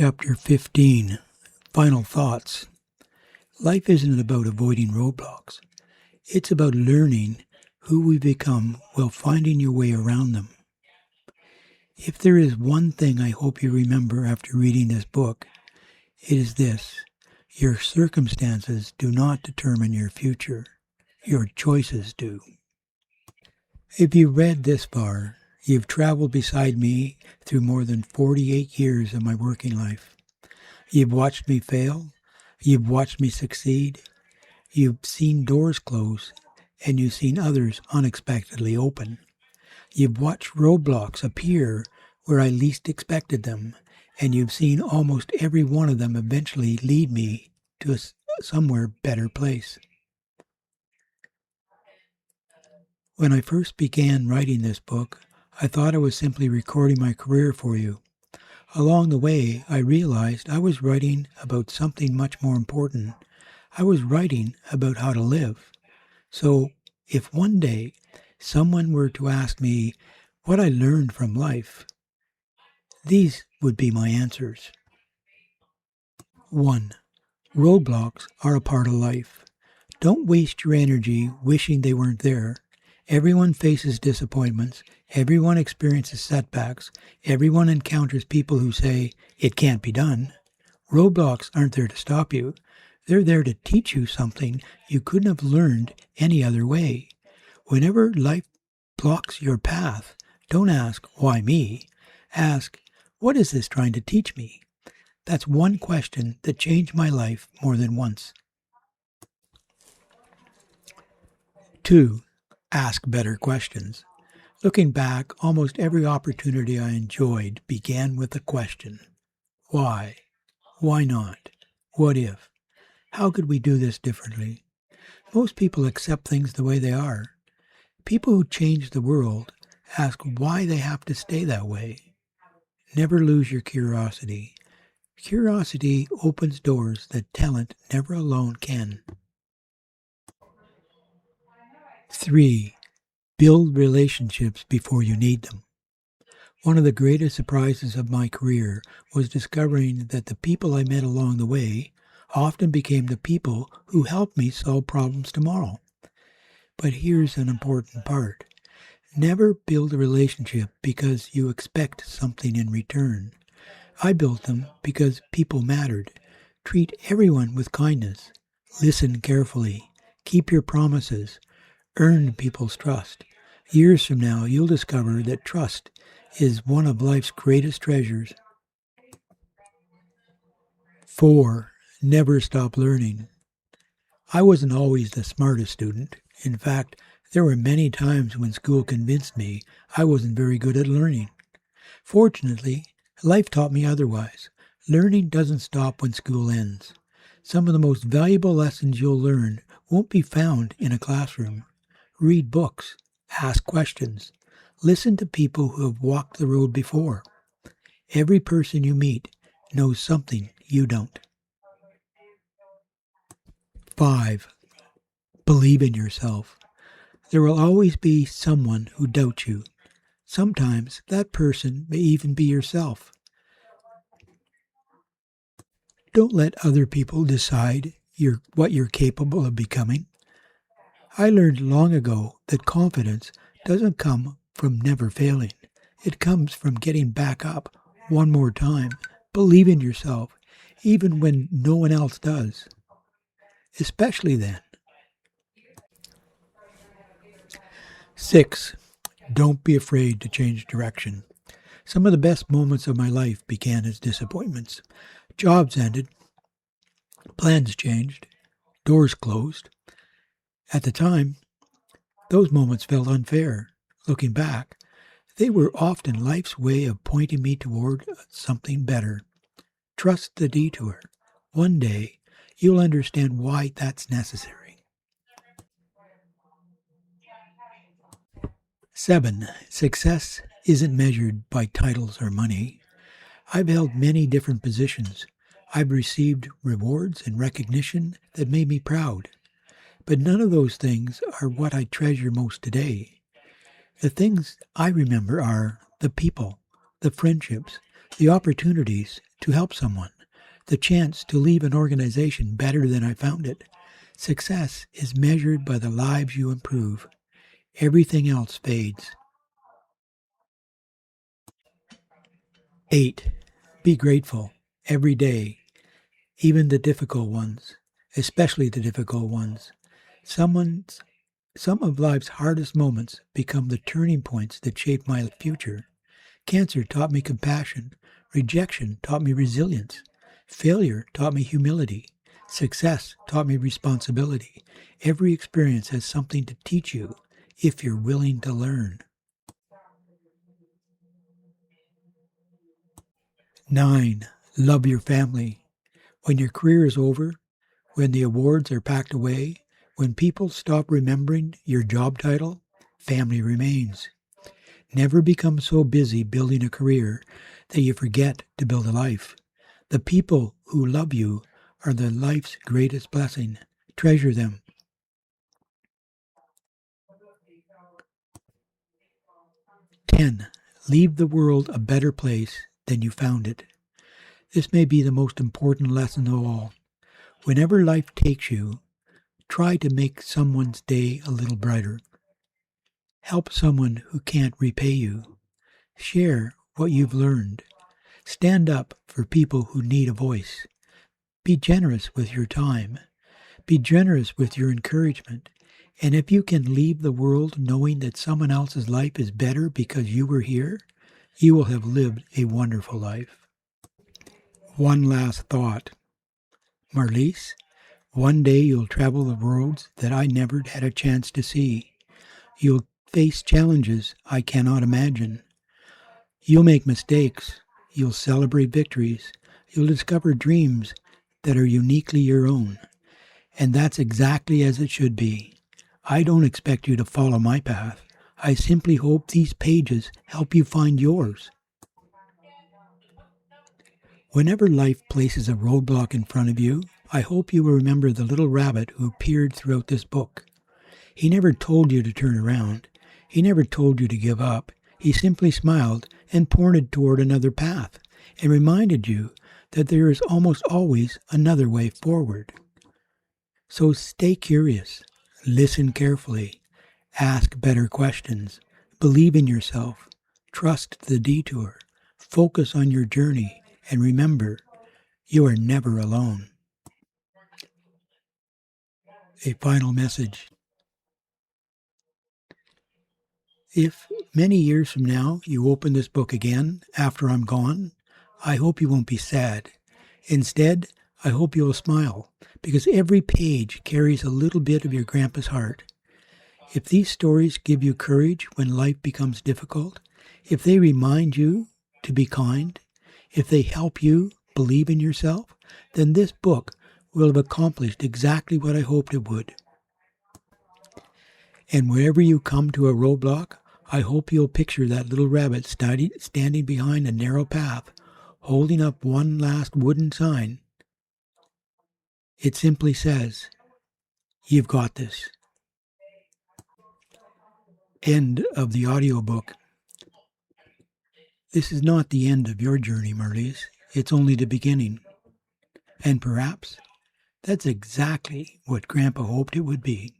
Chapter 15, Final Thoughts. Life isn't about avoiding roadblocks. It's about learning who we become while finding your way around them. If there is one thing I hope you remember after reading this book, it is this: your circumstances do not determine your future. Your choices do. If you've read this far, you've traveled beside me through more than 48 years of my working life. You've watched me fail. You've watched me succeed. You've seen doors close, and you've seen others unexpectedly open. You've watched roadblocks appear where I least expected them, and you've seen almost every one of them eventually lead me to a somewhere better place. When I first began writing this book, I thought I was simply recording my career for you. Along the way, I realized I was writing about something much more important. I was writing about how to live. So, if one day someone were to ask me what I learned from life, these would be my answers. 1. Roadblocks are a part of life. Don't waste your energy wishing they weren't there. Everyone faces disappointments. Everyone experiences setbacks. Everyone encounters people who say, "It can't be done." Roadblocks aren't there to stop you. They're there to teach you something you couldn't have learned any other way. Whenever life blocks your path, don't ask, "Why me?" Ask, "What is this trying to teach me?" That's one question that changed my life more than once. 2. Ask better questions. Looking back, almost every opportunity I enjoyed began with a question. Why? Why not? What if? How could we do this differently? Most people accept things the way they are. People who change the world ask why they have to stay that way. Never lose your curiosity. Curiosity opens doors that talent never alone can. 3. Build relationships before you need them. One of the greatest surprises of my career was discovering that the people I met along the way often became the people who helped me solve problems tomorrow. But here's an important part. Never build a relationship because you expect something in return. I built them because people mattered. Treat everyone with kindness. Listen carefully. Keep your promises. Earn people's trust. Years from now, you'll discover that trust is one of life's greatest treasures. 4. Never stop learning. I wasn't always the smartest student. In fact, there were many times when school convinced me I wasn't very good at learning. Fortunately, life taught me otherwise. Learning doesn't stop when school ends. Some of the most valuable lessons you'll learn won't be found in a classroom. Read books. Ask questions. Listen to people who have walked the road before. Every person you meet knows something you don't. 5. Believe in yourself. There will always be someone who doubts you. Sometimes that person may even be yourself. Don't let other people decide what you're capable of becoming. I learned long ago that confidence doesn't come from never failing. It comes from getting back up one more time. Believe in yourself, even when no one else does. Especially then. 6. Don't be afraid to change direction. Some of the best moments of my life began as disappointments. Jobs ended. Plans changed. Doors closed. At the time, those moments felt unfair. Looking back, they were often life's way of pointing me toward something better. Trust the detour. One day, you'll understand why that's necessary. 7. Success isn't measured by titles or money. I've held many different positions. I've received rewards and recognition that made me proud. But none of those things are what I treasure most today. The things I remember are the people, the friendships, the opportunities, to help someone, the chance to leave an organization better than I found it. Success is measured by the lives you improve. Everything else fades. 8. Be grateful every day, even the difficult ones, especially the difficult ones. Some of life's hardest moments become the turning points that shape my future. Cancer taught me compassion. Rejection taught me resilience. Failure taught me humility. Success taught me responsibility. Every experience has something to teach you if you're willing to learn. 9. Love your family. When your career is over, when the awards are packed away, when people stop remembering your job title, family remains. Never become so busy building a career that you forget to build a life. The people who love you are the life's greatest blessing. Treasure them. 10. Leave the world a better place than you found it. This may be the most important lesson of all. Whenever life takes you, try to make someone's day a little brighter. Help someone who can't repay you. Share what you've learned. Stand up for people who need a voice. Be generous with your time. Be generous with your encouragement. And if you can leave the world knowing that someone else's life is better because you were here, you will have lived a wonderful life. One last thought. Marlies, one day you'll travel the worlds that I never had a chance to see. You'll face challenges I cannot imagine. You'll make mistakes. You'll celebrate victories. You'll discover dreams that are uniquely your own. And that's exactly as it should be. I don't expect you to follow my path. I simply hope these pages help you find yours. Whenever life places a roadblock in front of you, I hope you will remember the little rabbit who appeared throughout this book. He never told you to turn around. He never told you to give up. He simply smiled and pointed toward another path and reminded you that there is almost always another way forward. So stay curious, listen carefully, ask better questions, believe in yourself, trust the detour, focus on your journey, and remember, you are never alone. A final message. If many years from now you open this book again after I'm gone, I hope you won't be sad. Instead, I hope you'll smile, because every page carries a little bit of your grandpa's heart. If these stories give you courage when life becomes difficult, if they remind you to be kind, if they help you believe in yourself, then this book will have accomplished exactly what I hoped it would. And wherever you come to a roadblock, I hope you'll picture that little rabbit standing behind a narrow path, holding up one last wooden sign. It simply says, "You've got this." End of the audiobook. This is not the end of your journey, Marlies. It's only the beginning. And perhaps that's exactly what Grandpa hoped it would be.